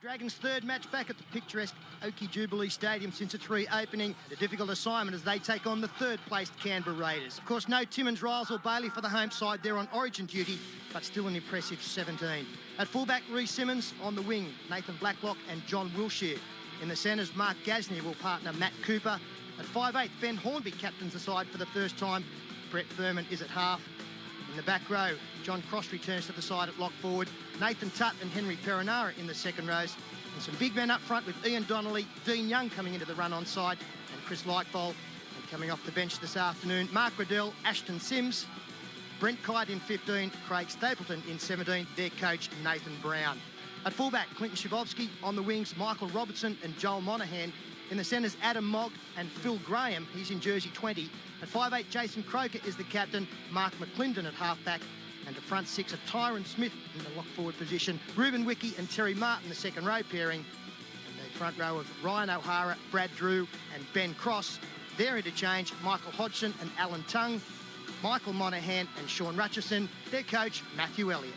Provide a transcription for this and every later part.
Dragons' third match back at the picturesque Oakey Jubilee Stadium since its reopening. A difficult assignment as they take on the third-placed Canberra Raiders. Of course, no Timmins, Riles or Bailey for the home side. They're on origin duty, but still an impressive 17. At fullback, Reece Simmons. On the wing, Nathan Blacklock and John Wilshere. In the centres, Mark Gasnier will partner Matt Cooper. At 5'8", Ben Hornby captains the side for the first time. Brett Furman is at half. In the back row, John Cross returns to the side at lock forward. Nathan Tutt and Henry Perinara in the second rows. And some big men up front with Ian Donnelly, Dean Young coming into the run on side, and Chris Lightbowl. And coming off the bench this afternoon, Mark Riddell, Ashton Sims, Brent Kite in 15, Craig Stapleton in 17, their coach Nathan Brown. At fullback, Clinton Shavovsky. On the wings, Michael Robertson and Joel Monaghan. In the centres, Adam Mogg and Phil Graham. He's in jersey 20. At 5'8", Jason Croker is the captain. Mark McClendon at halfback. And the front six of Tyron Smith in the lock forward position. Ruben Wickie and Terry Martin, the second row pairing. And the front row of Ryan O'Hara, Brad Drew and Ben Cross. Their interchange, Michael Hodgson and Alan Tung. Michael Monaghan and Sean Rutchison. Their coach, Matthew Elliott.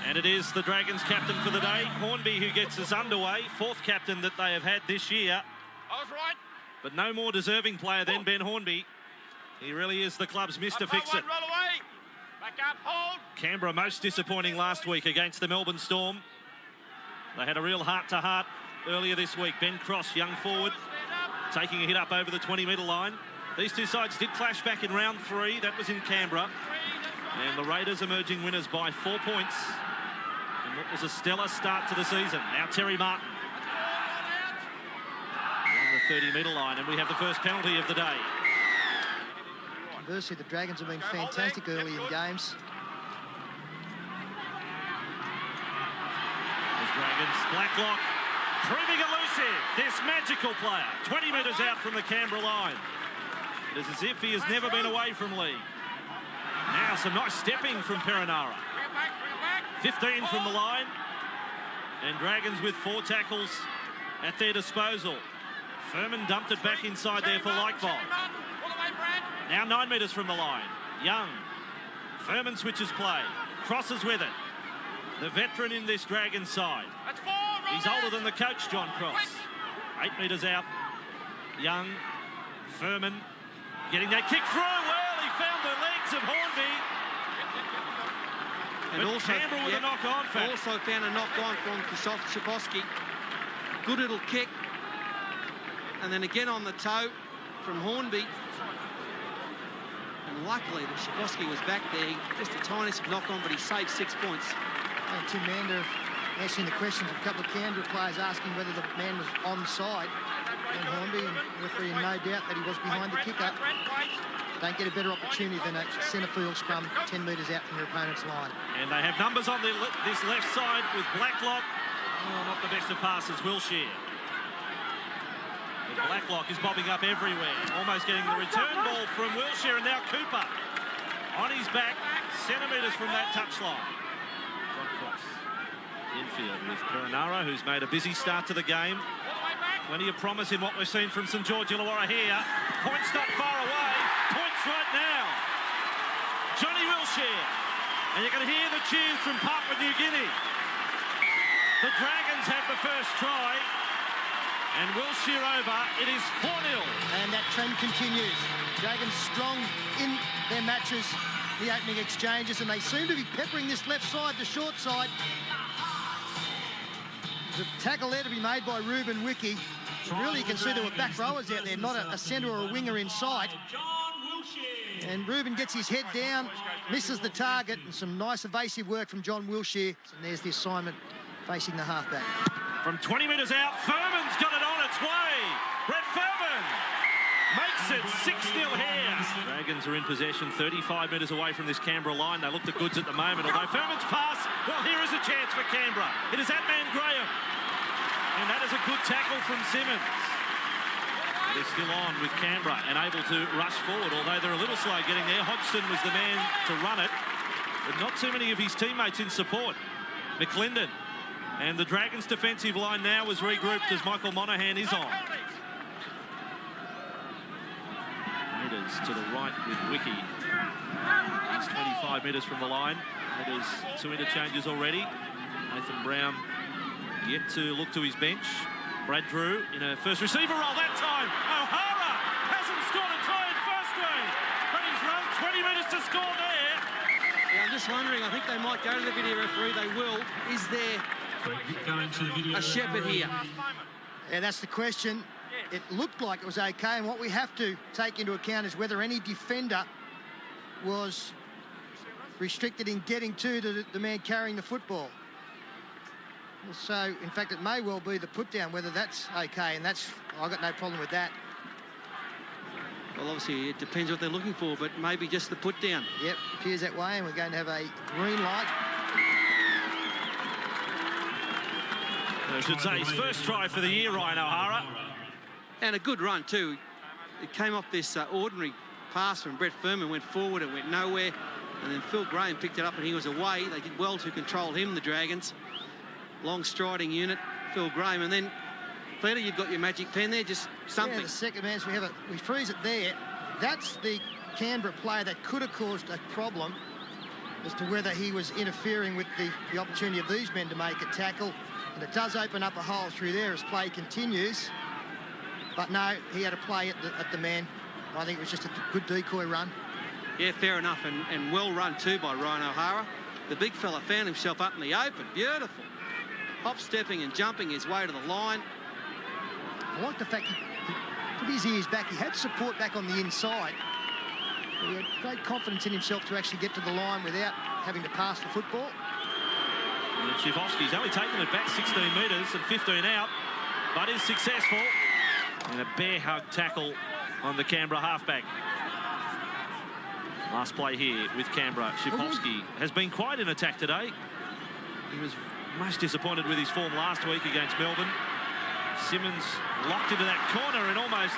And it is the Dragons captain for the day, Hornby, who gets us underway. Fourth captain that they have had this year. I was right. But no more deserving player than Ben Hornby. He really is the club's Mr. Fix-It. Roll away. Back up, hold. Canberra most disappointing last week against the Melbourne Storm. They had a real heart-to-heart earlier this week. Ben Cross, young forward, taking a hit up over the 20-metre line. These two sides did clash back in round 3. That was in Canberra. And the Raiders emerging winners by 4 points. And what was a stellar start to the season. Now Terry Martin on the 30-metre line, and we have the first penalty of the day. Conversely, the Dragons have been fantastic early in games. The Dragons, Blacklock proving elusive. This magical player, 20 metres out from the Canberra line. It is as if he has never been away from Lee. Now some nice stepping from Perinara. 15 from the line. And Dragons with 4 tackles at their disposal. Furman dumped it back inside there for Lightbowl. Now 9 metres from the line. Young. Furman switches play. Crosses with it. The veteran in this Dragons side. He's older than the coach, John Cross. 8 metres out. Young. Furman getting that kick through. Well, he found the legs of Hornby. And but also, Canberra with a knock-on. Also found a knock-on from Shavovsky. Good little kick. And then again on the toe from Hornby. And luckily that Shavovsky was back there. Just the tiniest knock-on, but he saved 6 points. And Tim Mander asking the questions of a couple of Canberra players, asking whether the man was onside. And Hornby, and referee in no doubt that he was behind the kicker. Don't get a better opportunity than a centre field scrum 10 metres out from your opponent's line. And they have numbers on this left side with Blacklock. Oh, not the best of passes, Wilshere. And Blacklock is bobbing up everywhere, almost getting the return ball from Wilshere, and now Cooper on his back, centimetres from that touchline. John Cross infield with Perinara, who's made a busy start to the game. Plenty of promise in what we've seen from St George-Illawarra here. Points not far away. Points right now. Johnny Wilshere. And you're going to hear the cheers from Papua New Guinea. The Dragons have the first try. And Wilshere over. It is 4-0. And that trend continues. Dragons strong in their matches, the opening exchanges, and they seem to be peppering this left side, the short side. There's a tackle there to be made by Ruben Wickie. Really, you can see there were back rowers out there, not a centre or a winger in sight. And Ruben gets his head down, misses the target, and some nice evasive work from John Wilshere. And there's the assignment facing the halfback. From 20 metres out, Furman's got it on its way. Brett Furman makes it 6-0 here. Dragons are in possession, 35 metres away from this Canberra line. They look the goods at the moment, although Furman's pass, well, here is a chance for Canberra. It is that man Graham. And that is a good tackle from Simmons. They're still on with Canberra and able to rush forward, although they're a little slow getting there. Hodgson was the man to run it, but not too many of his teammates in support. McClendon. And the Dragons' defensive line now is regrouped as Michael Monaghan is on. Metres to the right with Wickie. He's 25 metres from the line. It is 2 interchanges already. Nathan Brown Yet to look to his bench. Brad Drew in a first receiver role that time. O'Hara hasn't scored a try in first grade, but he's run 20 metres to score there. Yeah, I'm just wondering, I think they might go to the video referee. They will. Is there a shepherd here? Yeah, that's the question. It looked like it was okay, and what we have to take into account is whether any defender was restricted in getting to the man carrying the football. So, in fact, it may well be the put-down, whether that's okay, and I've got no problem with that. Well, obviously, it depends what they're looking for, but maybe just the put-down. Yep, appears that way, and we're going to have a green light. I should say his first try for the year, Ryan O'Hara. And a good run, too. It came off this ordinary pass from Brett Furman, went forward, it went nowhere, and then Phil Graham picked it up and he was away. They did well to control him, the Dragons. Long striding unit, Phil Graham, and then Peter, you've got your magic pen there, just something. Yeah, the second man, so we freeze it there. That's the Canberra player that could have caused a problem as to whether he was interfering with the opportunity of these men to make a tackle. And it does open up a hole through there as play continues. But no, he had a play at the man. I think it was just a good decoy run. Yeah, fair enough, and well run too by Ryan O'Hara. The big fella found himself up in the open. Beautiful. Hop-stepping and jumping his way to the line. I like the fact he put his ears back. He had support back on the inside. But he had great confidence in himself to actually get to the line without having to pass the football. And Schifofsky's only taken it back 16 metres and 15 out, but is successful in a bear hug tackle on the Canberra halfback. Last play here with Canberra. Schifofsky has been quite in attack today. He was most disappointed with his form last week against Melbourne. Simmons locked into that corner and almost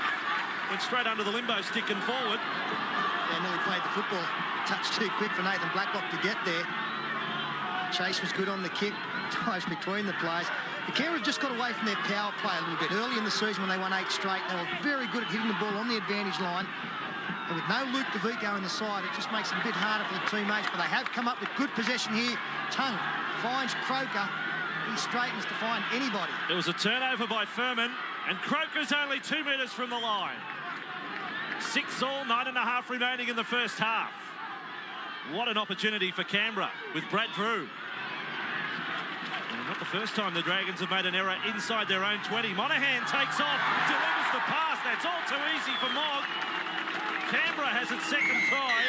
went straight under the limbo stick and forward. Yeah, nearly played the football touch too quick for Nathan Blacklock to get there. Chase was good on the kick, dives between the players. The Canberra just got away from their power play a little bit. Early in the season when they won 8 straight, they were very good at hitting the ball on the advantage line. And with no Luke DeVito in the side, it just makes it a bit harder for the teammates. But they have come up with good possession here. Tongue finds Croker. He straightens to find anybody. It was a turnover by Furman, and Croker's only 2 metres from the line. 6 all, 9.5 remaining in the first half. What an opportunity for Canberra with Brad Drew. And not the first time the Dragons have made an error inside their own 20. Monahan takes off, delivers the pass. That's all too easy for Mogg. Canberra has its second try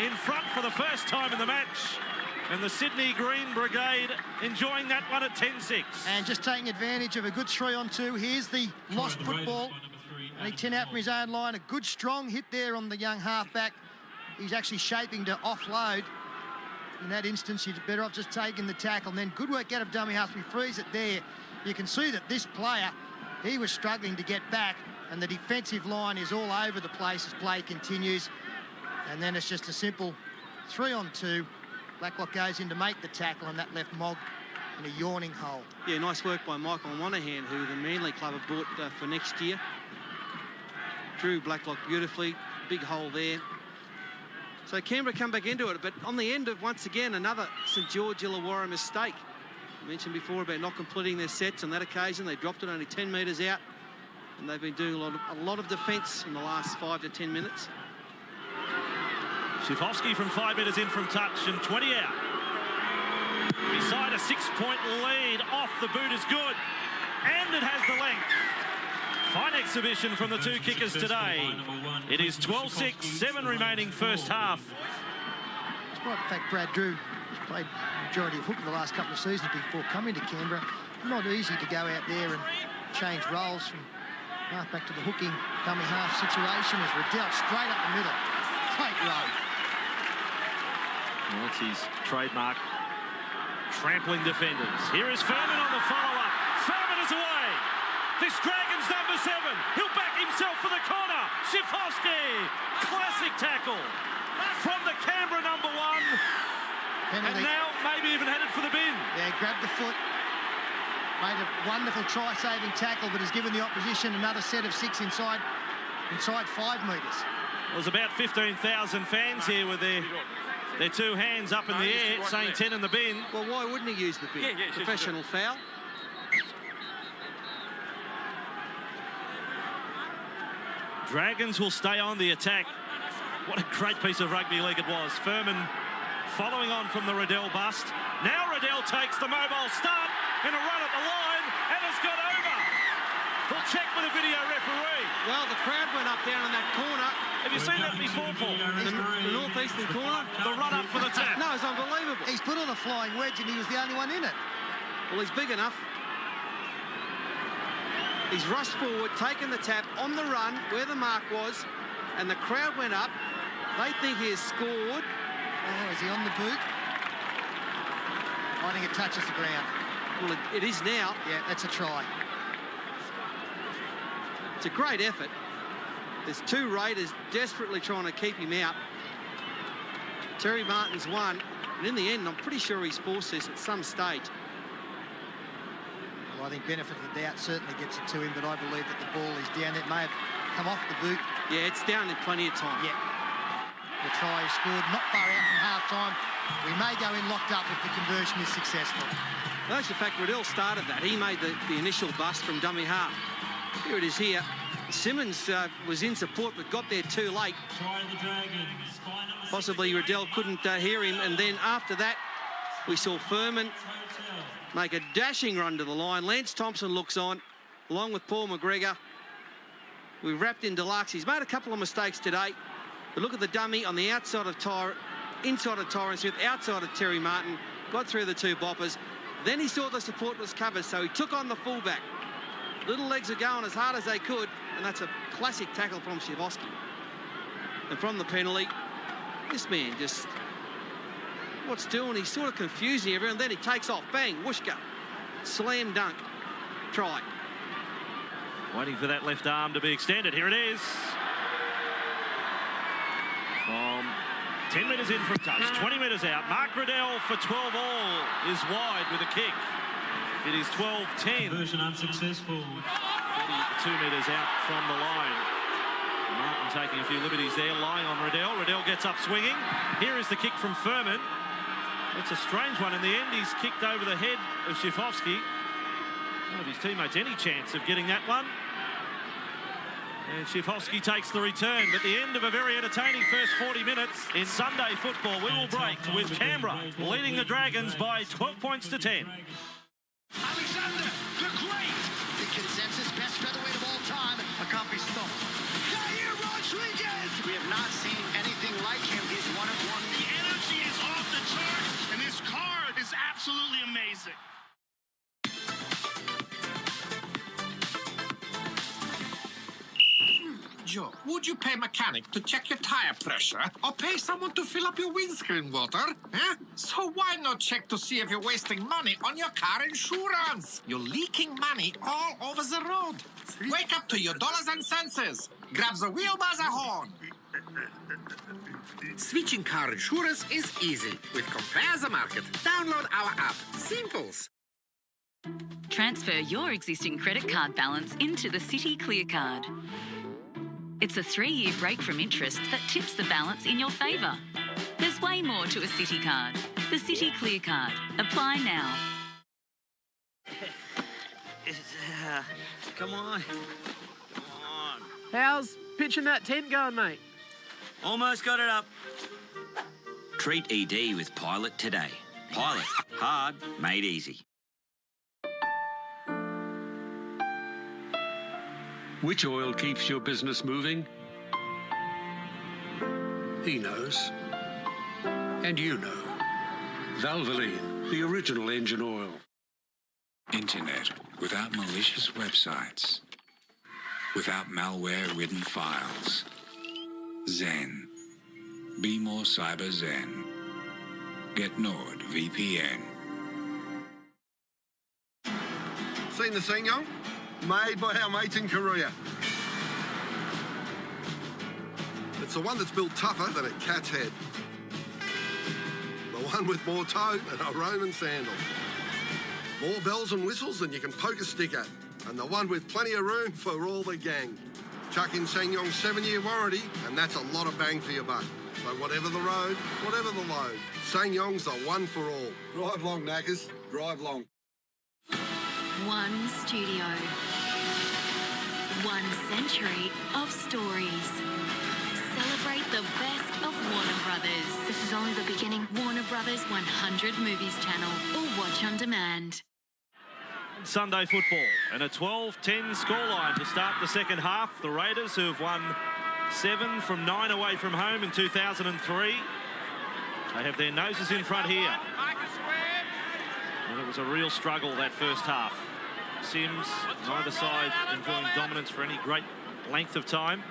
in front for the first time in the match. And the Sydney Green Brigade enjoying that one at 10-6. And just taking advantage of a good 3-on-2. Here's the lost football. Only 10 out from his own line. A good strong hit there on the young halfback. He's actually shaping to offload. In that instance, you're better off just taking the tackle. And then good work out of dummy half. We freeze it there. You can see that this player, he was struggling to get back. And the defensive line is all over the place as play continues. And then it's just a simple 3-on-2. Blacklock goes in to make the tackle, and that left Mogg in a yawning hole. Yeah, nice work by Michael Monahan, who the Manly club have bought for next year. Drew Blacklock beautifully. Big hole there. So Canberra come back into it, but on the end of, once again, another St George-Illawarra mistake. I mentioned before about not completing their sets. On that occasion, they dropped it only 10 metres out, and they've been doing a lot of defence in the last 5 to 10 minutes. Schifofsky from 5 metres in from touch and 20 out. Beside a 6-point lead, off the boot is good. And it has the length. Fine exhibition from the two kickers today. It is 12-6, 7 remaining first half. Despite the fact Brad Drew has played the majority of hooker the last couple of seasons before coming to Canberra, not easy to go out there and change roles from half back to the hooking dummy half situation as Riddell straight up the middle. Great row. Well, that's his trademark. Trampling defenders. Here is Furman on the follow-up. Furman is away. This Dragons number 7. He'll back himself for the corner. Schifofsky. Classic tackle from the Canberra number 1. Penalty. And now maybe even headed for the bin. Yeah, grabbed the foot. Made a wonderful try-saving tackle, but has given the opposition another set of 6 inside 5 metres. There's about 15,000 fans here with their two hands up in the air, saying 10 in the bin. Well, why wouldn't he use the bin? Professional foul. Dragons will stay on the attack. What a great piece of rugby league it was. Furman following on from the Riddell bust. Now Riddell takes the mobile start in a run at the line and has got over. We'll check with the video referee. Well, the crowd went up down in that corner. Have you seen that before, Paul? The northeastern corner. The run up for the tap. No, it's unbelievable. He's put on a flying wedge and he was the only one in it. Well, he's big enough. He's rushed forward, taken the tap on the run where the mark was, and the crowd went up. They think he has scored. Oh, is he on the boot? I think it touches the ground. Well, it is now. Yeah, that's a try. It's a great effort. There's two Raiders desperately trying to keep him out. Terry Martin's won, and in the end, I'm pretty sure he's forced this at some stage. Well, I think benefit of the doubt certainly gets it to him, but I believe that the ball is down. It may have come off the boot. Yeah, it's down in plenty of time. Yeah. The try is scored not far out from half-time. We may go in locked up if the conversion is successful. That's the fact Riddell started that. He made the initial bust from dummy half. Here it is here. Simmons was in support but got there too late. Possibly Riddell couldn't hear him, and then after that we saw Furman make a dashing run to the line. Lance Thompson looks on, along with Paul McGregor. We've wrapped in Deluxe. He's made a couple of mistakes today, but look at the dummy on the outside of inside of Tyron Smith, outside of Terry Martin, got through the two boppers. Then he saw the support was covered, so he took on the fullback. Little legs are going as hard as they could, and that's a classic tackle from Shivosky. And from the penalty, this man just, what's doing? He's sort of confusing everyone. Then he takes off, bang, whooshka, slam dunk, try. Waiting for that left arm to be extended. Here it is. From 10 metres in from touch, 20 metres out. Mark Riddell for 12 all is wide with a kick. It is 12-10. Conversion unsuccessful. 42 metres out from the line. Martin taking a few liberties there, lying on Riddell. Riddell gets up swinging. Here is the kick from Furman. It's a strange one. In the end, he's kicked over the head of Shifovsky. None of his teammates any chance of getting that one. And Shifovsky takes the return. But the end of a very entertaining first 40 minutes in Sunday football. We will break with Canberra leading the Dragons by 12 points to 10. Alexander, the great! The consensus best featherweight of all time. I can't be stopped. Jair Rodriguez! We have not seen anything like him. He's one of one. The energy is off the charts, and this card is absolutely amazing. Joe, would you pay a mechanic to check your tire pressure or pay someone to fill up your windscreen water? Huh? So why not check to see if you're wasting money on your car insurance? You're leaking money all over the road. Wake up to your dollars and senses. Grab the wheel by the horn. Switching car insurance is easy. With Compare the Market. Download our app. Simples. Transfer your existing credit card balance into the Citi Clear Card. It's a 3-year break from interest that tips the balance in your favour. There's way more to a Citi card. The Citi Clear Card. Apply now. Come on. How's pitching that tent going, mate? Almost got it up. Treat ED with Pilot today. Pilot. Hard, made easy. Which oil keeps your business moving? He knows. And you know. Valvoline, the original engine oil. Internet without malicious websites. Without malware-ridden files. Zen. Be more cyber zen. Get NordVPN. Seen the Sanyong? Made by our mates in Korea. It's the one that's built tougher than a cat's head. The one with more toe than a Roman sandal. More bells and whistles than you can poke a stick at. And the one with plenty of room for all the gang. Chuck in Sangyong's 7-year warranty, and that's a lot of bang for your buck. So whatever the road, whatever the load, Sangyong's the one for all. Drive long, knackers. Drive long. One studio. 1 century of stories. Celebrate the best of Warner Brothers. This is only the beginning. Warner Brothers 100 Movies channel or watch on demand. Sunday football and a 12-10 scoreline to start the second half. The Raiders, who have won 7 from 9 away from home in 2003. They have their noses in front here. And it was a real struggle that first half. Sims, neither side enjoying dominance for any great length of time.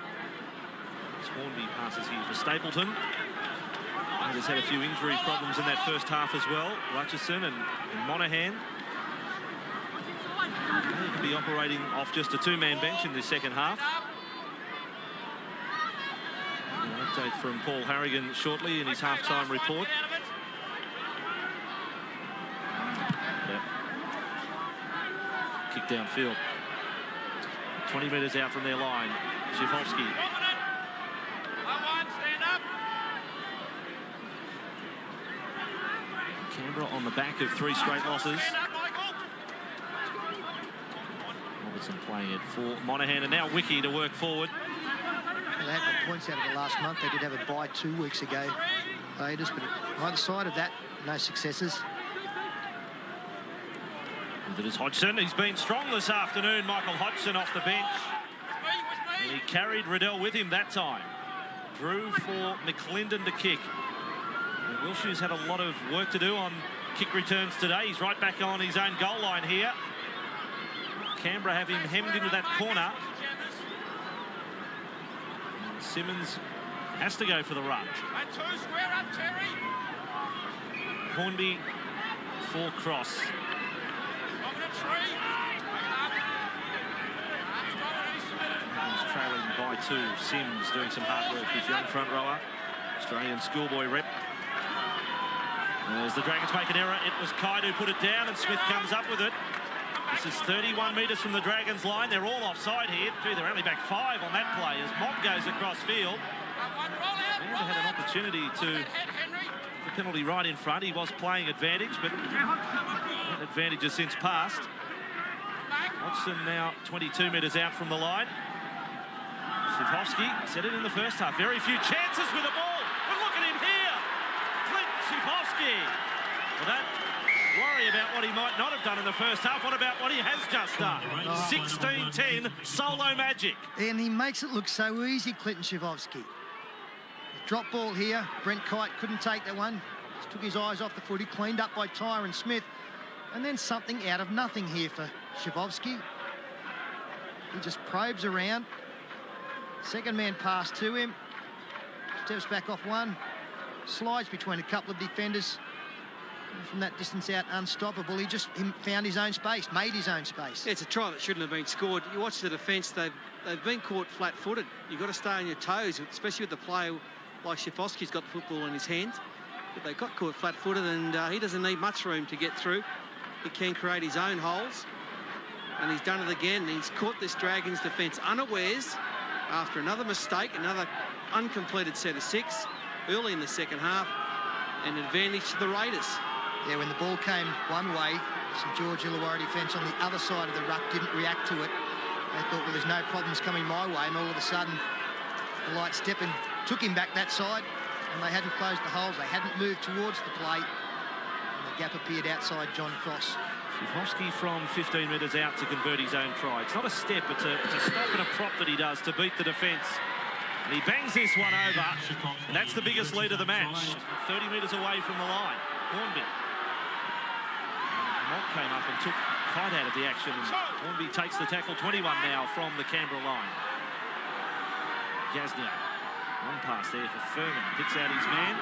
Hornby passes here for Stapleton. Raiders had a few injury problems in that first half as well. Hutchison and Monahan. They can be operating off just a 2-man bench in this second half. An update from Paul Harrigan shortly in his half-time report. Yep. Kick downfield. 20 metres out from their line. Shifovsky. Canberra on the back of 3 straight losses. Robertson playing it for Monahan, and now Wiki to work forward. Well, they had got points out of the last month. They did have a bye 2 weeks ago, Raiders, but either side of that, no successes. It is Hodgson. He's been strong this afternoon. Michael Hodgson off the bench. And he carried Riddell with him that time. Drew for McClendon to kick. And Wilshere's had a lot of work to do on kick returns today. He's right back on his own goal line here. Canberra have him hemmed into that corner. And Simmons has to go for the run. Hornby for Cross. He's trailing by 2. Sims doing some hard work, his young front rower. Australian schoolboy rep. As the Dragons make an error, it was Kaidu who put it down, and Smith comes up with it. This is 31 metres from the Dragons line. They're all offside here. Gee, they're only back 5 on that play as Mob goes across field. And had an opportunity to the penalty right in front. He was playing advantage, but that advantage has since passed. Hodgson now 22 metres out from the line. Shifovsky set it in the first half. Very few chances with the ball. But look at him here. Clint Shifovsky. Well, that worry about what he might not have done in the first half. What about what he has just done? 16-10 solo magic. And he makes it look so easy, Clinton Shifovsky. Drop ball here. Brent Kite couldn't take that one. Just took his eyes off the footy. Cleaned up by Tyron Smith. And then something out of nothing here for Shifovsky. He just probes around. Second man pass to him. Steps back off one. Slides between a couple of defenders. And from that distance out, unstoppable. He just found his own space, made his own space. Yeah, it's a try that shouldn't have been scored. You watch the defence, they've been caught flat-footed. You've got to stay on your toes, especially with the player like Shifovsky's got the football in his hands. But they got caught flat-footed, and he doesn't need much room to get through. He can create his own holes, and he's done it again. He's caught this Dragons defence unawares after another mistake, another uncompleted set of 6 early in the second half, and advantage to the Raiders. Yeah, when the ball came one way, St George-Illawarra defence on the other side of the ruck didn't react to it. They thought, well, there's no problems coming my way, and all of a sudden, the light step and took him back that side, and they hadn't closed the holes. They hadn't moved towards the plate, and the gap appeared outside John Cross. Shifovsky from 15 metres out to convert his own try. It's not a step, it's a stop and a prop that he does to beat the defence. And he bangs this one over, and that's the biggest lead of the match. 30 metres away from the line. Hornby. Mock came up and took Kite out of the action. And Hornby takes the tackle. 21 now from the Canberra line. Jasniak. One pass there for Furman. Picks out his man.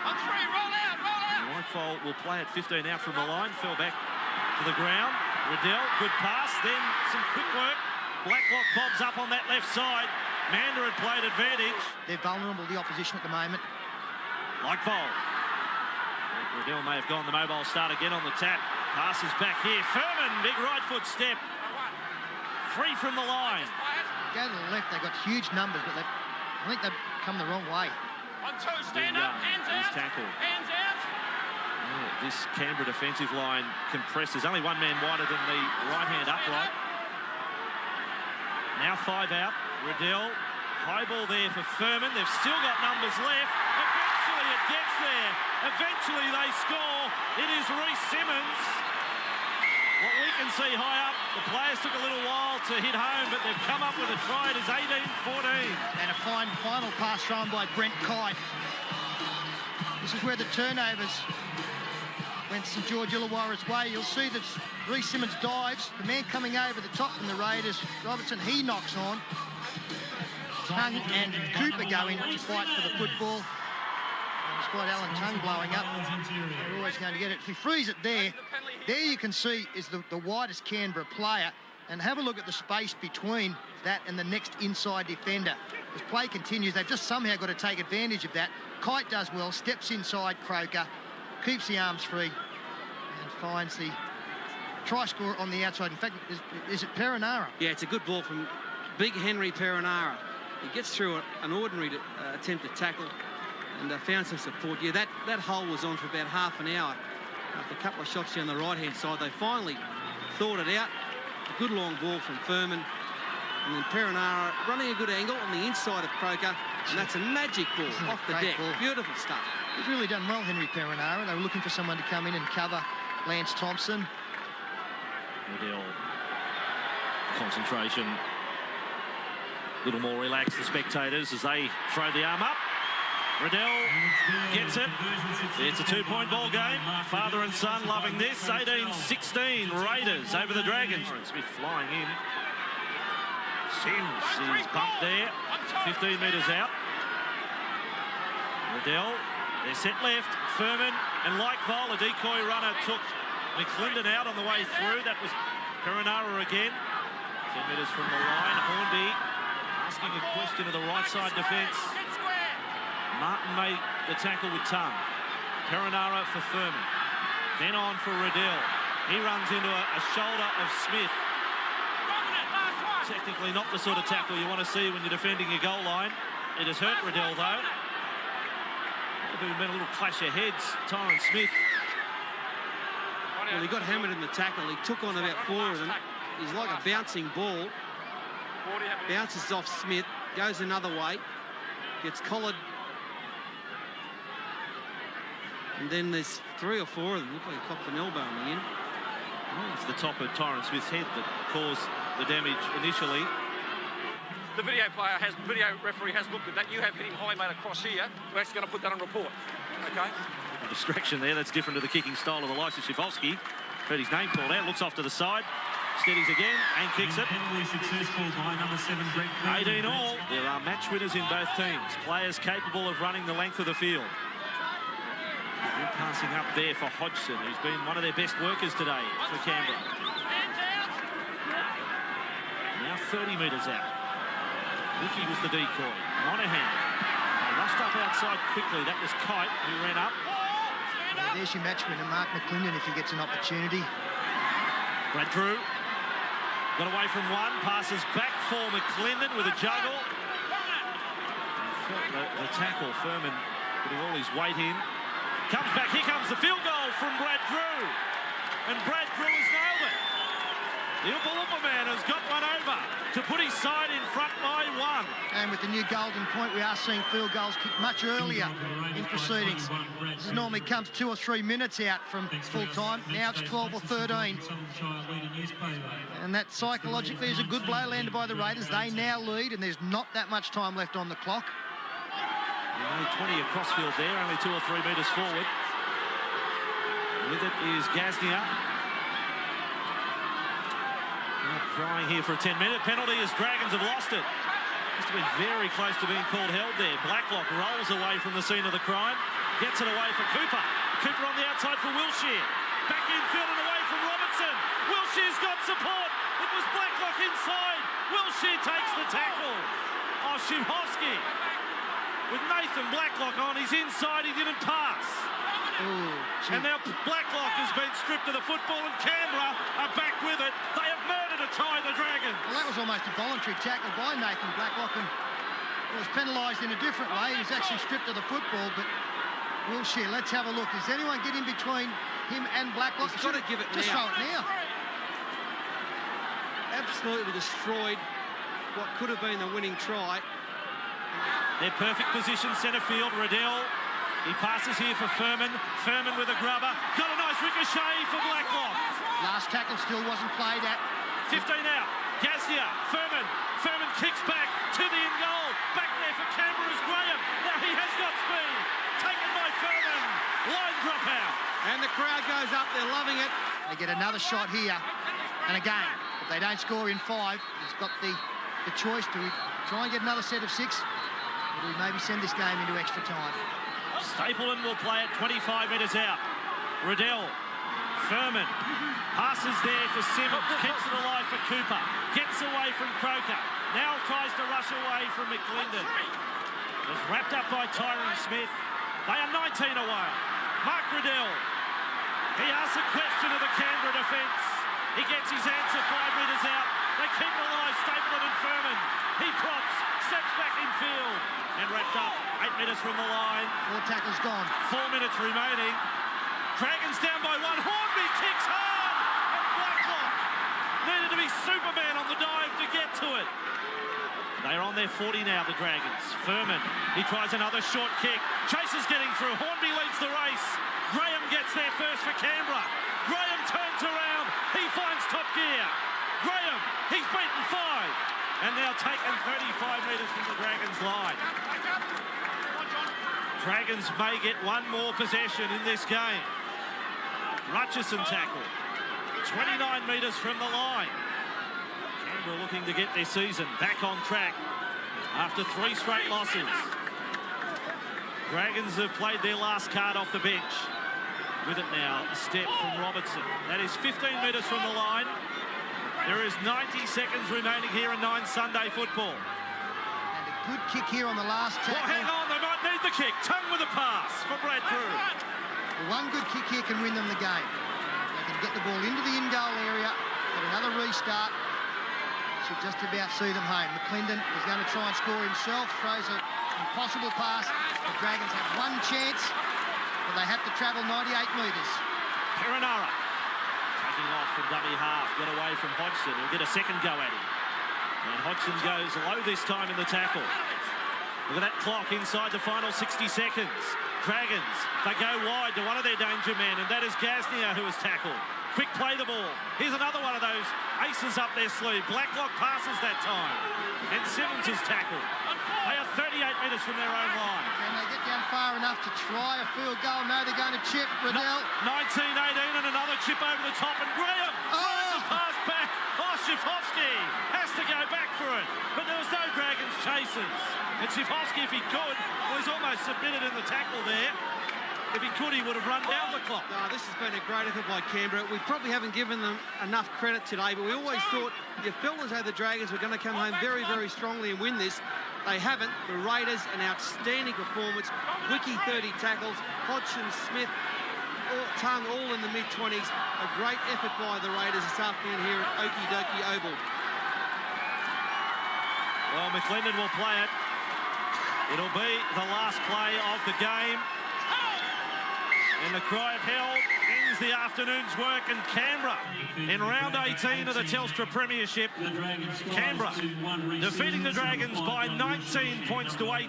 On 3, roll out, roll out. Lightfold will play at 15 out from the line. Fell back to the ground. Riddell, good pass. Then some quick work. Blacklock bobs up on that left side. Mander had played advantage. They're vulnerable, the opposition at the moment. Lightfold. Riddell may have gone the mobile start again on the tap. Passes back here. Furman, big right foot step. 3 from the line. Go to the left, they've got huge numbers, but I think they've come the wrong way. On 2, stand up, hands out. Tackled. Hands out. Yeah, this Canberra defensive line compresses. Only one man wider than the right-hand upright. Now 5 out. Riddell. High ball there for Furman. They've still got numbers left. Eventually it gets there. Eventually they score. It is Reece Simmons. What we can see high up, the players took a little while to hit home, but they've come up with a try. It is 18-14. And a fine final pass thrown by Brent Kite. This is where the turnovers went St George-Illawarra's way. You'll see that Reece Simmons dives. The man coming over the top from the Raiders, Robertson, he knocks on. Tongue and Cooper go in to fight for the football. Despite Alan Tongue blowing up, they're always going to get it. If he frees it there you can see is the widest Canberra player. And have a look at the space between that and the next inside defender. As play continues, they've just somehow got to take advantage of that. Kite does well, steps inside Croker, keeps the arms free, and finds the try scorer on the outside. In fact, is it Perinara? Yeah, it's a good ball from big Henry Perinara. He gets through an ordinary attempt to tackle and found some support. Yeah, that hole was on for about half an hour. After a couple of shots down the right-hand side, they finally thought it out. A good long ball from Furman. And then Perinara running a good angle on the inside of Croker. And that's a magic ball off the deck. Ball. Beautiful stuff. He's really done well, Henry Perinara. They were looking for someone to come in and cover Lance Thompson. Riddell. Concentration. A little more relaxed, the spectators, as they throw the arm up. Riddell gets it. It's a 2-point ball game. Father and son loving this. 18-16 Raiders over the Dragons. Smith flying in. Sims is bumped there. 15 metres out. Riddell. They're set left. Furman and like Vol, a decoy runner took McClendon out on the way through. That was Perinara again. 10 metres from the line. Hornby asking a question of the right side defence. Martin made the tackle with Tongue. Perinara for Furman. Then on for Riddell. He runs into a shoulder of Smith. Technically not the sort of tackle you want to see when you're defending your goal line. It has hurt Riddell though. There's been a little clash of heads. Tyron Smith. Well, he got hammered in the tackle. He took on about 4 of them. He's like a bouncing ball. Bounces off Smith. Goes another way. Gets collared. And then there's 3 or 4 of them. Look like he copped an elbow in the end. Well, it's the top of Tyron Smith's head that caused the damage initially. The video referee has looked at that. You have hit him high, mate, across here. We're actually going to put that on report. Okay. A distraction there. That's different to the kicking style of Elisha Shifovsky. Heard his name called out. Looks off to the side. Steadies again and kicks it. Successful by number 7, Brent. 18 all. There are match winners in both teams. Players capable of running the length of the field. Good passing up there for Hodgson, who's been one of their best workers today for Canberra. Now 30 metres out. Ricky was the decoy. Monahan rushed up outside quickly. That was Kite who ran up. Yeah, there's your match winner, Mark McClendon, if he gets an opportunity. Brad Drew got away from one. Passes back for McClendon with a juggle. The tackle, Furman putting all his weight in. Comes back, here comes the field goal from Brad Drew. And Brad Drew has nailed it. The Oompa Loompa man has got one over to put his side in front by 1. And with the new golden point, we are seeing field goals kicked much earlier in proceedings. This normally comes 2 or 3 minutes out from full time. Now it's 12 or 13. And that psychologically is a good blow landed by the Raiders. They now lead, and there's not that much time left on the clock. Only 20 across field there, only 2 or 3 metres forward. With it is Gaznia. Crying here for a 10-minute penalty as Dragons have lost it. Must have been very close to being called held there. Blacklock rolls away from the scene of the crime. Gets it away for Cooper. Cooper on the outside for Wilshere. Back infield and away from Robertson. Wilshere's got support. It was Blacklock inside. Wilshere takes the tackle. Oh, Shimhovsky. With Nathan Blacklock on, he's inside, he didn't pass. Ooh, and now Blacklock has been stripped of the football and Canberra are back with it. They have murdered a try, the Dragons. Well, that was almost a voluntary tackle by Nathan Blacklock, and it was penalised in a different way. He was actually stripped of the football, but Wilshere, let's have a look. Does anyone get in between him and Blacklock? He's got to give it just now. Just throw it now. Absolutely destroyed what could have been the winning try. Their perfect position, centre field, Riddell. He passes here for Furman. Furman with a grubber. Got a nice ricochet for Blacklock. Last tackle still wasn't played at. 15 out. Gaznia. Furman. Furman kicks back to the in goal. Back there for Canberra is Graham. Now he has got speed. Taken by Furman. Line drop out. And the crowd goes up. They're loving it. They get another shot here. And again, if they don't score in 5, he's got the choice to try and get another set of 6. Or do we maybe send this game into extra time? Stapleton will play it 25 metres out. Riddell. Furman. Passes there for Simmons. Keeps it alive for Cooper. Gets away from Croker. Now tries to rush away from McClendon. Was wrapped up by Tyrone Smith. They are 19 away. Mark Riddell. He asks a question of the Canberra defence. He gets his answer 5 metres out. They keep it alive, Stapleton and Furman. He props, steps back in field, and wrapped up 8 metres from the line. 4 tackles gone. 4 minutes remaining. Dragons down by 1. Hornby kicks hard, and Blacklock needed to be Superman on the dive to get to it. They're on their 40 now, the Dragons. Furman, he tries another short kick. Chase is getting through. Hornby leads the race. Graham gets there first for Canberra. Graham turns around. He finds top gear. Graham, he's beaten 5. And now taken 35 metres from the Dragons' line. Dragons may get one more possession in this game. Hutchison tackle. 29 metres from the line. Canberra looking to get their season back on track after 3 straight losses. Dragons have played their last card off the bench. With it now, a step from Robertson. That is 15 metres from the line. There is 90 seconds remaining here in 9 Sunday football. And a good kick here on the last tackle. Well, hang on, they might need the kick. Tongue with a pass for Brad Drew. One good kick here can win them the game. They can get the ball into the in-goal area, get another restart. Should just about see them home. McClendon is going to try and score himself. Throws an impossible pass. The Dragons have one chance, but they have to travel 98 metres. Perenara taking off from dummy half. Got away from Hodgson. He'll get a second go at him. And Hodgson goes low this time in the tackle. Look at that clock inside the final 60 seconds. Dragons, they go wide to one of their danger men, and that is Gaznia who is tackled. Quick play the ball. Here's another one of those aces up their sleeve. Blacklock passes that time. And Simmons is tackled. They are 38 metres from their own line. Can they get down far enough to try a field goal? No, they're going to chip. Riddell. 19-18 and another chip over the top, and Graham throws a pass back. Oh, Schifofsky has to go back for it. But there was no Dragons chasers. And Schifofsky, if he could, well, he's almost submitted in the tackle there. If he could, he would have run down the clock. No, this has been a great effort by Canberra. We probably haven't given them enough credit today, but we always thought, you felt as though the Dragons were going to come home very, very strongly and win this. They haven't. The Raiders, an outstanding performance. Wiki 30 tackles. Hodgson, Smith, Tongue all in the mid-20s. A great effort by the Raiders this afternoon here at Okie Dokie Oval. Well, McClendon will play it. It'll be the last play of the game. And the cry of hell ends the afternoon's work in Canberra. In round 18 of the Telstra Premiership, Canberra defeating the Dragons by 19 points to 18.